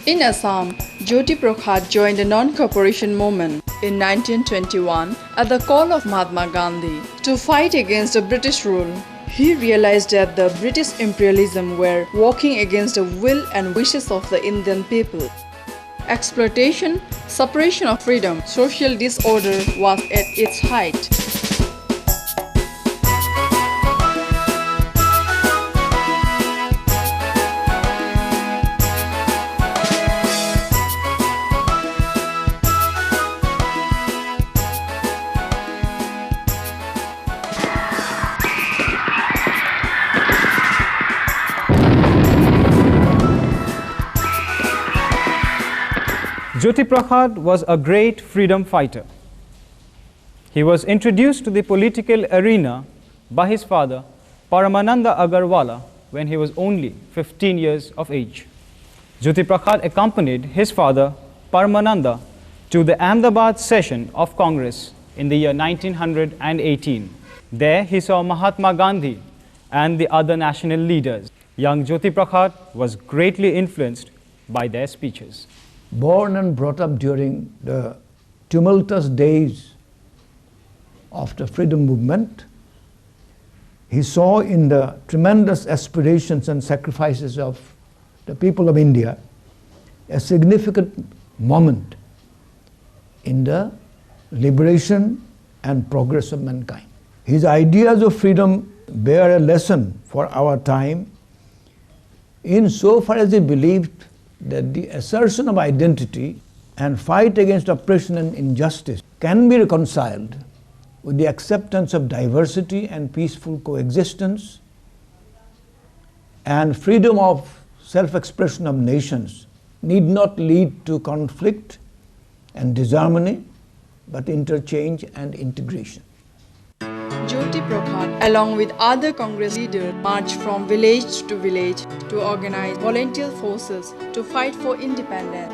In Assam, Jyoti Prakash joined the non-cooperation movement in 1921 at the call of Mahatma Gandhi to fight against the British rule. He realized that the British imperialism were working against the will and wishes of the Indian people. Exploitation, suppression of freedom, social disorder was at its height. Jyoti Prakash was a great freedom fighter. He was introduced to the political arena by his father, Paramananda Agarwala, when he was only 15 years of age. Jyoti Prakash accompanied his father, Paramananda, to the Ahmedabad session of Congress in the year 1918. There he saw Mahatma Gandhi and the other national leaders. Young Jyoti Prakash was greatly influenced by their speeches. Born and brought up during the tumultuous days of the freedom movement, he saw in the tremendous aspirations and sacrifices of the people of India a significant moment in the liberation and progress of mankind. His ideas of freedom bear a lesson for our time insofar as he believed that the assertion of identity and fight against oppression and injustice can be reconciled with the acceptance of diversity and peaceful coexistence and freedom of self-expression of nations need not lead to conflict and disharmony, but interchange and integration. Jyoti Prakash, along with other Congress leaders, marched from village to organize volunteer forces to fight for independence.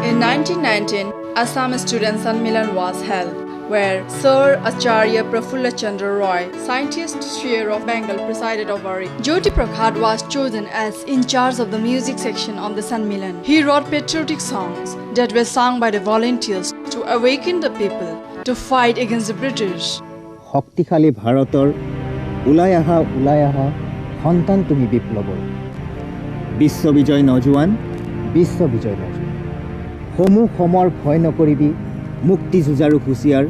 In 1919, Assam Student Sanmelan was held, where Sir Acharya Prafulla Chandra Roy, scientist chair of Bengal, presided over it. Jyoti Prakash was chosen as in charge of the music section of the Sanmelan. He wrote patriotic songs that were sung by the volunteers to awaken the people to fight against the British. শক্তিশালী ভাৰতৰ ওলাই আহা সন্তান তুমি বিপ্লৱৰ বিশ্ববিজয় নজোৱান সমূহ সমৰ ভয় নকৰিবি মুক্তি যুঁজাৰু হুঁচিয়াৰ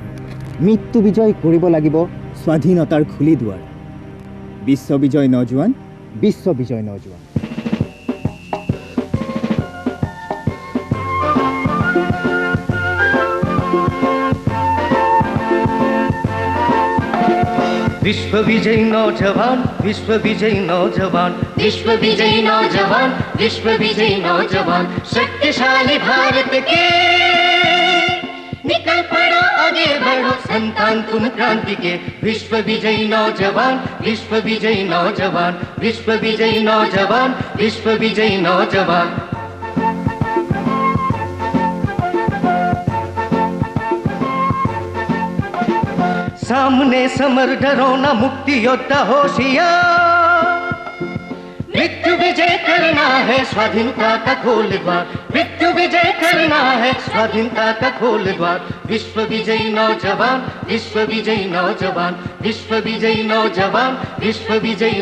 মৃত্যু বিজয় কৰিব লাগিব স্বাধীনতাৰ খুলি দুৱাৰ বিশ্ববিজয় নজোৱান विश्व विजयी नौजवान शक्तिशाली भारत के निकल पड़ो आगे बढ़ो संतान तुम क्रांति के विश्व विजयी नौजवान सामने समर डरो न मुक्ति योद्धा होशियार मृत्यु विजय करना है स्वाधीनता का खोल द्वार विश्व विजयी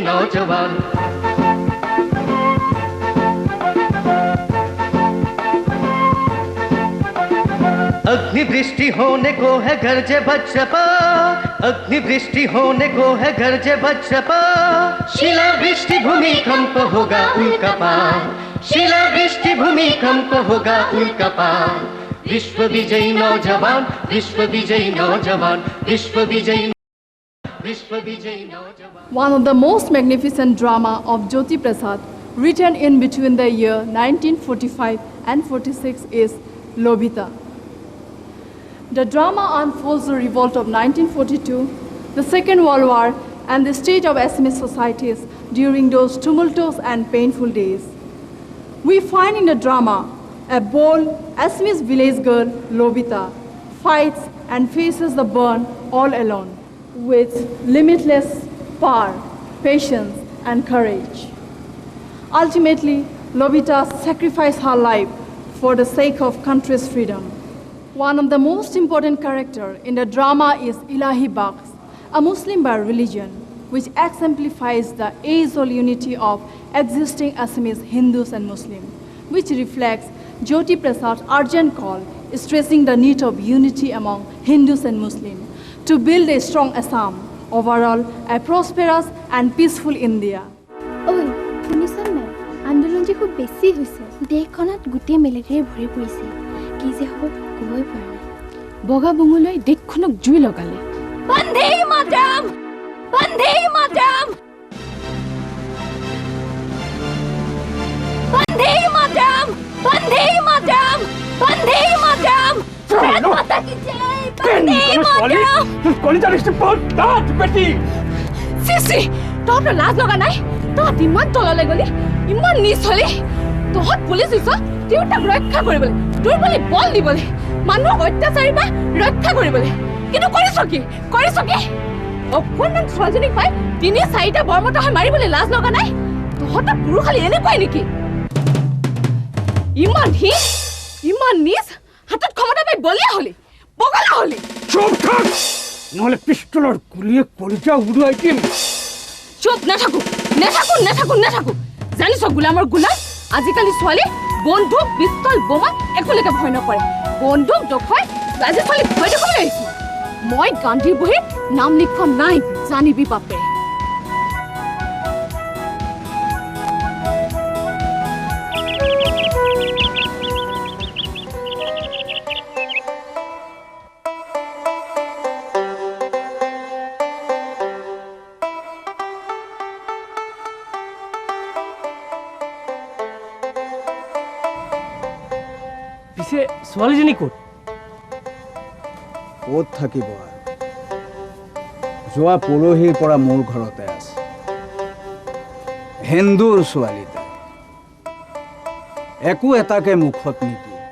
नौजवान अग्निवृष्टि होने को है गरजे बज्रपा शिलावृष्टि भूमिकंप होगा उल्का पार विश्व विजयी नौजवान One of the most magnificent drama of Jyoti Prakash, written in between the year 1945 and 46, is Lobita. The drama unfolds the revolt of 1942, the Second World War, and the state of Assamese societies during those tumultuous and painful days. We find in the drama a bold Assamese village girl, Lobita, fights and faces the burn all alone with limitless power, patience, and courage. Ultimately, Lobita sacrificed her life for the sake of country's freedom. One of the most important characters in the drama is Ilahi Bakhsh, a Muslim by religion, which exemplifies the age-old unity of existing Assamese Hindus and Muslims, which reflects Jyoti Prasad's urgent call, stressing the need of unity among Hindus and Muslims to build a strong Assam, overall a prosperous and peaceful India. Oi, শুনিছানে নাই? আন্দোলন যে খুব বেছি হৈছে। দেশখনত গোটেই মেলেৰিয়াই ভৰি পৰিছে। কি যে হ'ব ক'বই পৰা নাই। বগা বঙলৈ দেশখনক জুই লগালে। বন্দে মাতৰম! বন্দে মাতৰম! বন্দে মাতৰম! বন্দে মাতৰম! বন্দে মাতৰম! ভাৰত মাতা কি জয়! বন্দে মাতৰম! কলিতা ৰিস্পট দাঁত বেটি সিসি তোৰ লাজ লগা নাই তহঁত ইমান তললৈ গলি ইমান নিচ হলি তহঁত পুলিচ হৈছে তেওঁক ৰক্ষা কৰিবলৈ তোৰ বুলি বল দিবলৈ মানুহক অত্যাচাৰী বা ৰক্ষা কৰিবলৈ কিন্তু কৰিছ কি অকণমান ছোৱালীজনীক পাই ৩-৪টা বৰমতা হৈ মাৰিবলৈ লাজ লগা নাই তহঁত পুৰুষ খালি এনেকুৱাই নেকি ইমান নিচ হাতত ক্ষমতা পাই বলিয়া হলি বগলা হলি চুপ থাক নহলে পিস্তলৰ গুলিয়ে কলিজা উৰুৱাই দিম চুপ নাথাকো জানিছ গোলামৰ গোলাম আজিকালি ছোৱালী বন্দুক পিস্তল বোমা একোলৈকে ভয় নকৰে বন্দুক দেখুৱাই আজি ছোৱালী ভয় দেখুৱাবলৈ আহিছো মই গান্ধীৰ বহীত নাম লিখন নাই জানিবি বাপে পিছে ছোৱালীজনী ক'ত থাকিব যোৱা পৰহিৰ পৰা মোৰ ঘৰতে আছে হিন্দুৰ ছোৱালী তাই একো এটাকে মুখত নিদিয়ে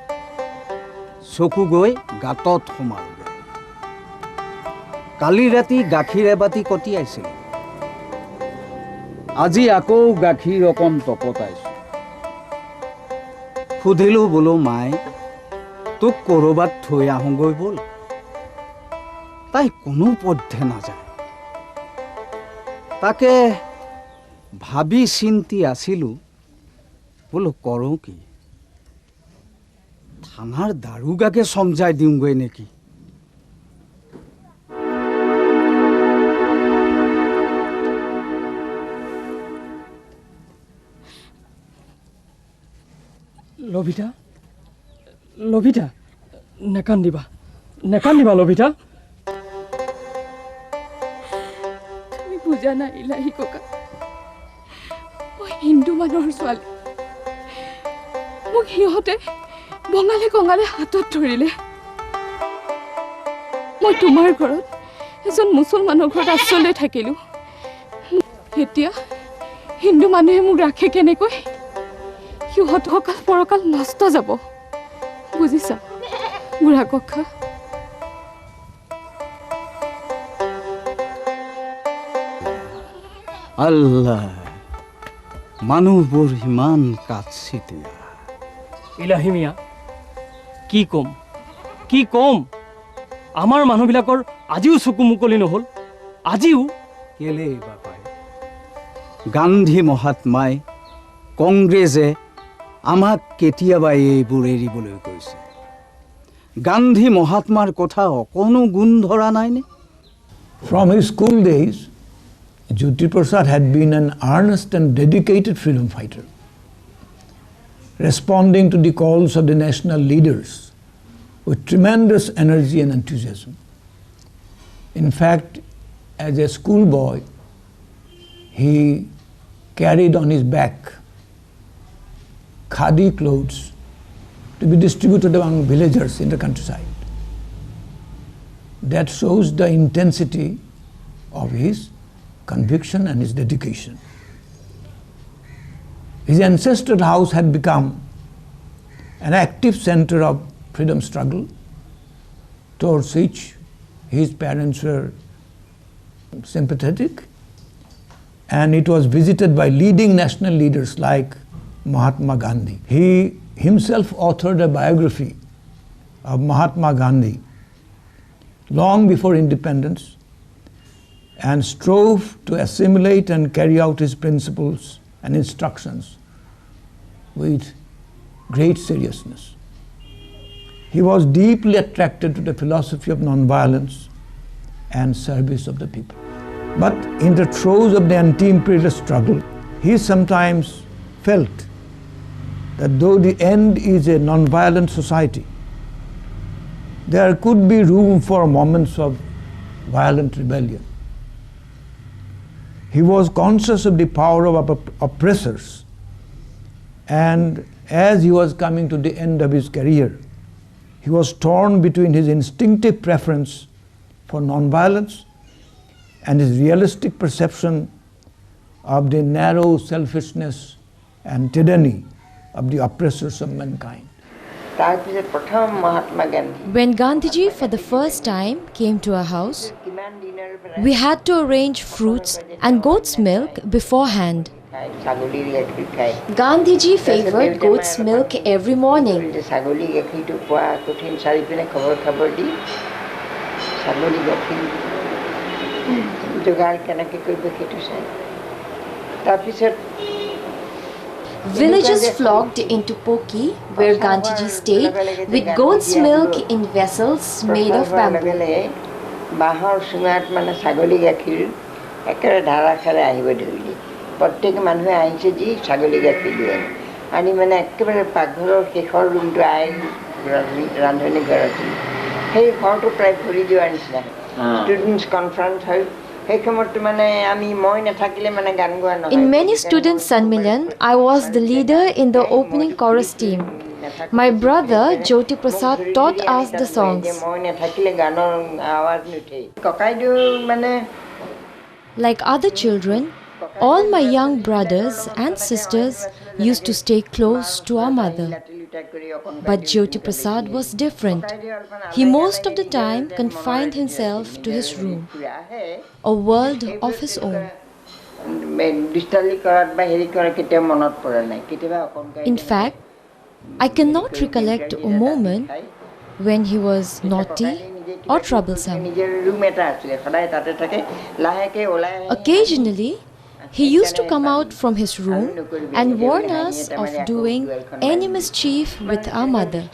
চকু গৈ গাঁতত সোমালগৈ কালি ৰাতি গাখীৰ এবাতি কটিয়াইছিল আজি আকৌ গাখীৰ অকণ তপতাইছো সুধিলো বোলো মাই তোক ক'ৰবাত থৈ আহোঁগৈ ব'ল তাই কোনো পথে নাযায় তাকে ভাবি চিন্তি আছিলো বোলো কৰোঁ কি থানাৰ দাৰোগাকে সমজাই দিওঁগৈ নেকি লভিতা নেকান্দিবা লভিতা তুমি বুজা নাই ইলাহি ককা মই হিন্দু মানুহৰ ছোৱালী মোক সিহঁতে বঙালী কঙালে হাতত ধৰিলে মই তোমাৰ ঘৰত এজন মুছলমানৰ ঘৰত আশ্ৰয় লৈ থাকিলোঁ এতিয়া হিন্দু মানুহে মোক ৰাখে কেনেকৈ সিহঁত অকাল পৰকাল নষ্ট যাব বুজিছা বুঢ়া ককা আল্লাহ মানুহবোৰ ইমান কাটছিতিয়া ইলাহি মিয়া কি কম আমাৰ মানুহবিলাকৰ আজিও চকু মুকলি নহ'ল আজিও কেলে বাপাই গান্ধী মহাত্মাই কংগ্ৰেছে আমাক কেতিয়াবা এইবোৰ এৰিবলৈ কৈছে গান্ধী মহাত্মাৰ কথা অকণো গুণ ধৰা নাইনে From his school days, Jyoti Prasad had been an earnest and dedicated freedom fighter, responding to the calls of the national leaders with tremendous energy and enthusiasm. In fact, as a schoolboy, he carried on his back khadi clothes to be distributed among villagers in the countryside. That shows the intensity of his conviction and his dedication. His ancestral house had become an active center of freedom struggle towards which his parents were sympathetic, and it was visited by leading national leaders like Mahatma Gandhi. He himself authored a biography of Mahatma Gandhi long before independence and strove to assimilate and carry out his principles and instructions with great seriousness. He was deeply attracted to the philosophy of nonviolence and service of the people. But in the throes of the anti-imperialist struggle, he sometimes felt that though the end is a nonviolent society, there could be room for moments of violent rebellion. He was conscious of the power of oppressors, and as he was coming to the end of his career, he was torn between his instinctive preference for nonviolence and his realistic perception of the narrow selfishness and tyranny of the oppressors of mankind. When Gandhiji for the first time came to our house, we had to arrange fruits and goat's milk beforehand. Gandhiji favored goat's milk every morning. Villagers flocked into Poki, where Gandhiji stayed, with goat's milk in vessels made of bamboo. প্ৰত্যেক মানুহে আহিছে যি ছাগলী গাখীৰ দিয়ে আনি মানে একেবাৰে পাকঘৰৰ শেষৰ ৰুমটো আই ৰান্ধনি ঘৰত সেই ঘৰটো প্ৰায় ভৰি যোৱাৰ নিচিনা ষ্টুডেণ্টছ কনফাৰেন্স হয় সেই সময়ত মানে আমি মই নাথাকিলে মানে গান গোৱা নহয় In many student Sanmilan, I was the leader in the opening chorus team. My brother Jyoti Prasad taught us the songs. মই নাথাকিলে গানৰ আৱাজ নুঠে ককাইদেউ মানে Like other children, all my young brothers and sisters used to stay close to our mother. But Jyoti Prasad was different. He most of the time confined himself to his room, a world of his own. In fact, I cannot recollect a moment when he was naughty or troublesome. Occasionally, he used to come out from his room and warn us of doing any mischief with our mother.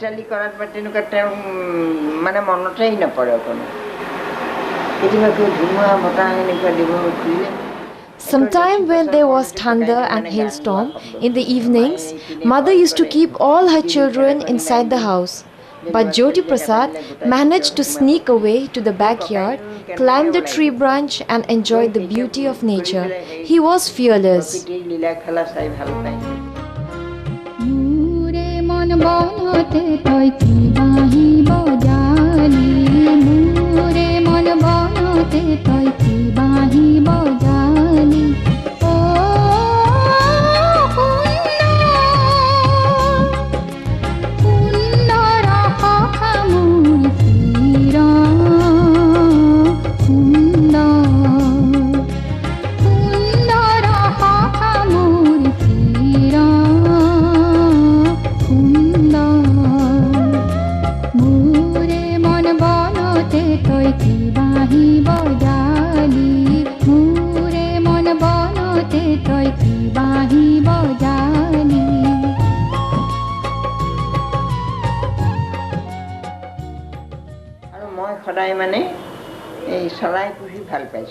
Sometime when there was thunder and hailstorm, in the evenings, mother used to keep all her children inside the house. But Jyoti Prasad managed to sneak away to the backyard, climb the tree branch and enjoy the beauty of nature. He was fearless.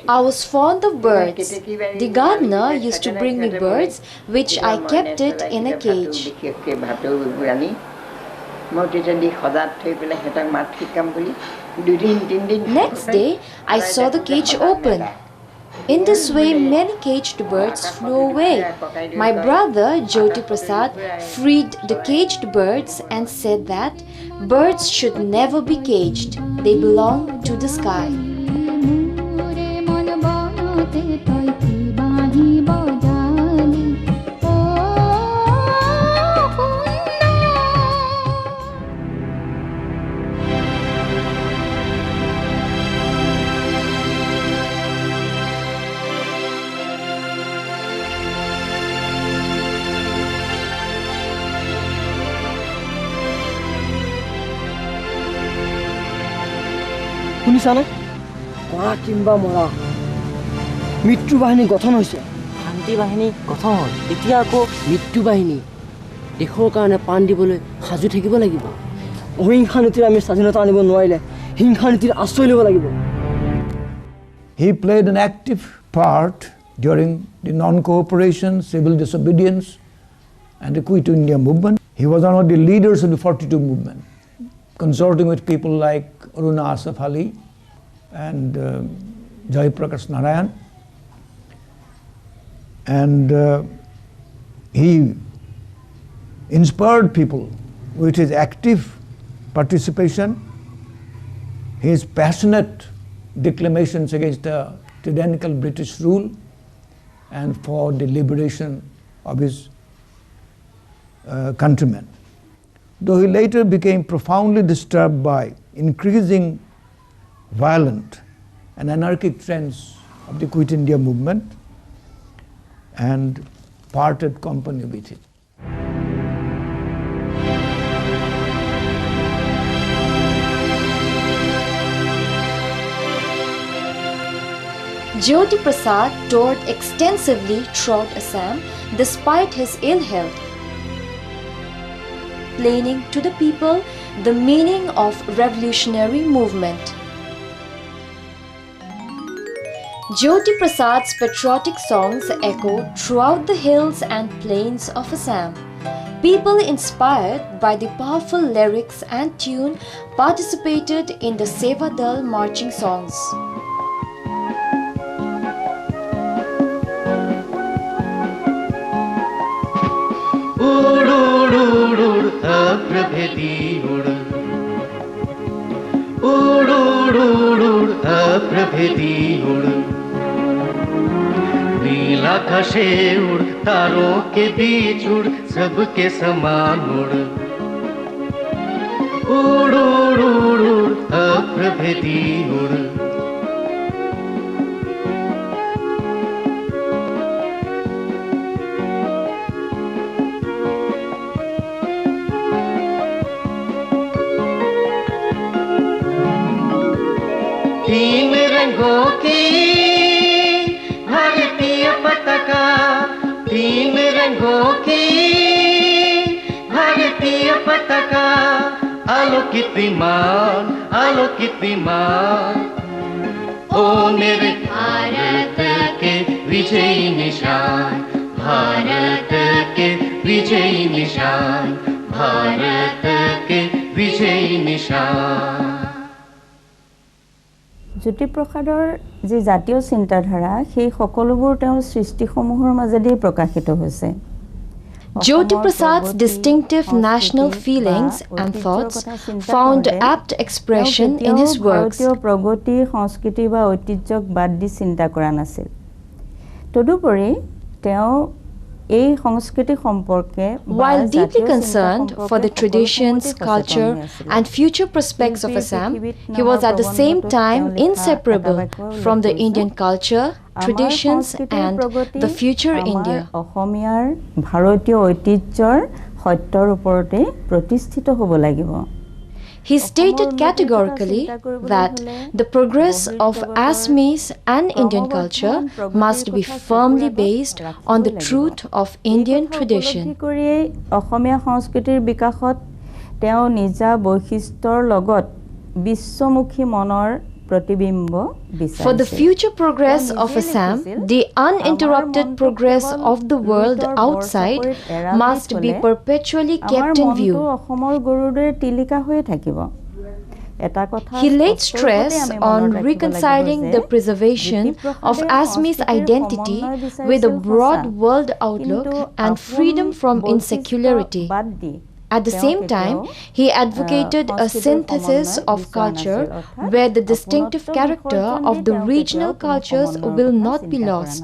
I was fond of birds. The gardener used to bring me birds, which I kept it in a cage. Next day, I saw the cage open. In this way, many caged birds flew away. My brother, Jyoti Prasad, freed the caged birds and said that birds should never be caged. They belong to the sky. শুনিছানে কৰা কিংবা মৰা মৃত্যু বাহিনী গঠন হৈছে শান্তি বাহিনী গঠন হ'ল এতিয়া আকৌ মৃত্যু বাহিনী দেশৰ কাৰণে প্ৰাণ দিবলৈ সাজু থাকিব লাগিব অহিংসা নীতিৰে আমি স্বাধীনতা আনিব নোৱাৰিলে হিংসা নীতিৰ আশ্ৰয় ল'ব লাগিব He played an active part during the non-cooperation, civil disobedience and the Quit India movement. He was one of the leaders of the 42 movement, consorting with people like Aruna Asaf Ali and Jai Prakash Narayan. And he inspired people with his active participation, his passionate declamations against the tyrannical British rule and for the liberation of his countrymen. Though he later became profoundly disturbed by increasing violent and anarchic trends of the Quit India movement and parted company with it. Jyoti Prasad toured extensively throughout Assam despite his ill health, explaining to the people the meaning of revolutionary movement. Jyoti Prasad's patriotic songs echoed throughout the hills and plains of Assam. People inspired by the powerful lyrics and tune participated in the Seva Dal marching songs. अप्रभेदी उड़ उड़ उड़ उड़ उड़ अप्रभेदी उड़ नील आकाशे उड़ तारों के बीच उड़ सबके समान उड़ उड़ उड़ उड़ उड़ अप्रभेदी उड़ तीन रंगों की भारतीय पताका तीन रंगों की भारतीय पताका आलोकित विमान ओ मेरे भारत के विजयी निशान भारत के विजयी निशान भारत के विजयी निशान জ্যোতিপ্ৰসাদৰ যে জাতীয় চিন্তাধাৰা সেই সকলোবোৰ তেওঁৰ সৃষ্টিসমূহৰ মাজেদি প্ৰকাশিত হৈছে Jyoti Prasad's distinctive national feelings and thoughts found apt expression in his works. প্ৰগতি সংস্কৃতি বা ঐতিহ্যক বাদ দি চিন্তা কৰা নাছিল তদুপৰি তেওঁ এই সংস্কৃতি সম্পৰ্কে While deeply concerned for the traditions, culture and future prospects of Assam, he was at the same time inseparable from the Indian culture, traditions and the future India. অসমীয়াৰ ভাৰতীয় ঐতিহ্যৰ সত্যৰ ওপৰতে প্ৰতিষ্ঠিত হ'ব লাগিব He stated categorically that the progress of Assamese and Indian culture must be firmly based on the truth of Indian tradition. Asamiya সংস্কৃতিৰ বিকাশত তেওঁ নিজা বৈশিষ্ট্যৰ লগত বিশ্বমুখী মনৰ প্ৰতিবিম্ব বিচাৰিছিল For the future progress of Assam, the uninterrupted progress of the world outside must be perpetually kept in view. অসমৰ গৰুৰে তিলিকা হৈ থাকিব He laid stress on reconciling the preservation of Assamese identity with a broad world outlook and freedom from insecularity. At the same time, he advocated a synthesis of culture where the distinctive character of the regional cultures will not be lost.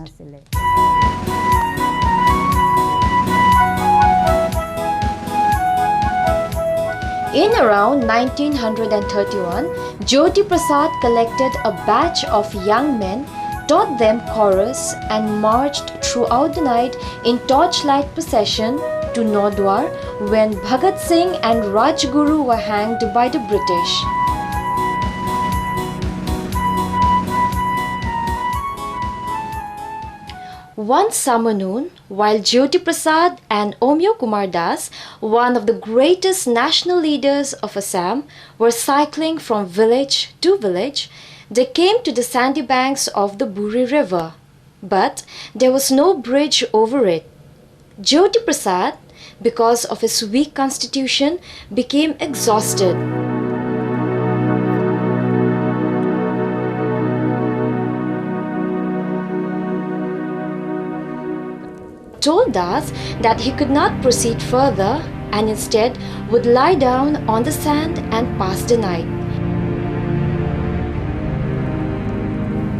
In around 1931, Jyoti Prasad collected a batch of young men, taught them chorus and marched throughout the night in torchlight procession to Naudwar when Bhagat Singh and Rajguru were hanged by the British. One summer noon, while Jyoti Prasad and Omyo Kumar Das, one of the greatest national leaders of Assam, were cycling from village to village, they came to the sandy banks of the Buri River. But there was no bridge over it. Jyoti Prasad, because of his weak constitution, became exhausted. Told Das that he could not proceed further and instead would lie down on the sand and pass the night.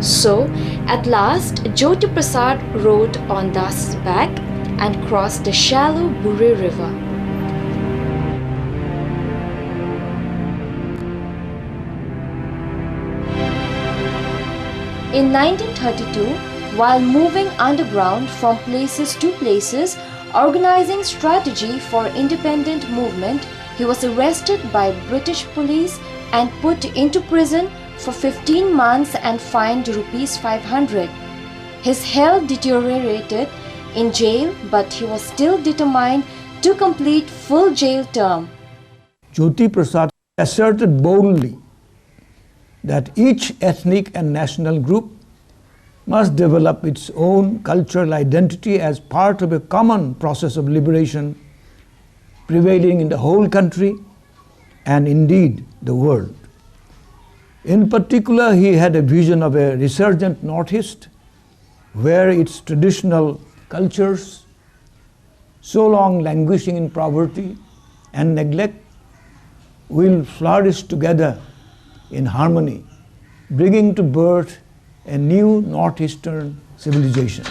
So, at last, Jyoti Prasad rode on Das's back and crossed the shallow Buri River. In 1932, while moving underground from places to places, organizing strategy for independent movement, he was arrested by British police and put into prison for 15 months and fined rupees 500. His health deteriorated in jail, but he was still determined to complete full jail term. Jyoti Prasad asserted boldly that each ethnic and national group must develop its own cultural identity as part of a common process of liberation prevailing in the whole country and indeed the world. In particular, he had a vision of a resurgent Northeast where its traditional cultures, so long languishing in poverty and neglect, will flourish together in harmony, bringing to birth a new Northeastern civilization.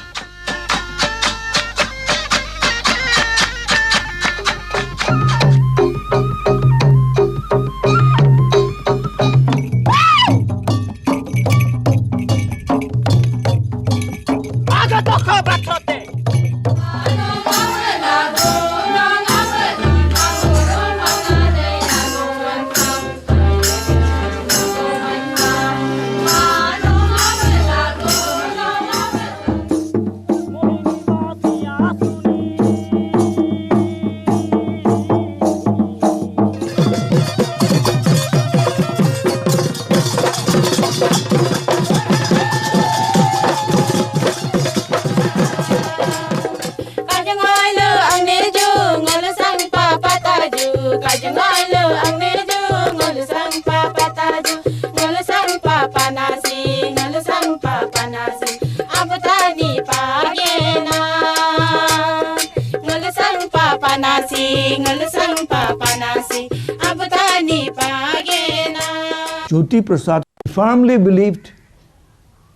Jyoti Prasad firmly believed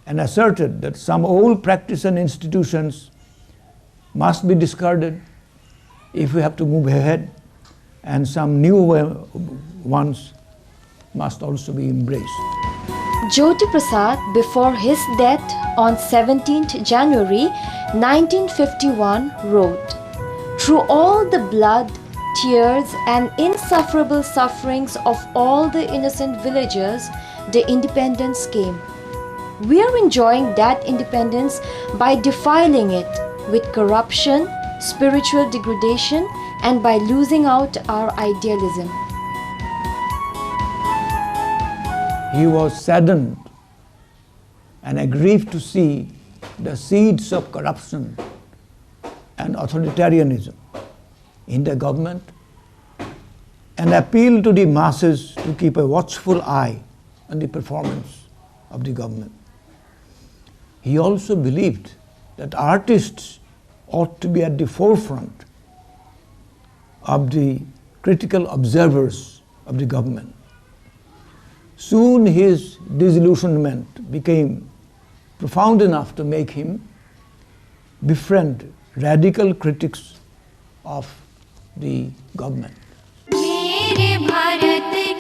and asserted that some old practice and institutions must be discarded if we have to move ahead, and some new ones must also be embraced. Jyoti Prasad, before his death on 17th January 1951, wrote, "Through all the blood, tears and insufferable sufferings of all the innocent villagers, the independence came. We are enjoying that independence by defiling it with corruption, spiritual degradation, and by losing out our idealism." He was saddened and aggrieved to see the seeds of corruption and authoritarianism in the government, and appealed to the masses to keep a watchful eye on the performance of the government. He also believed that artists ought to be at the forefront of the critical observers of the government. Soon his disillusionment became profound enough to make him befriend radical critics of the government. मेरे भारत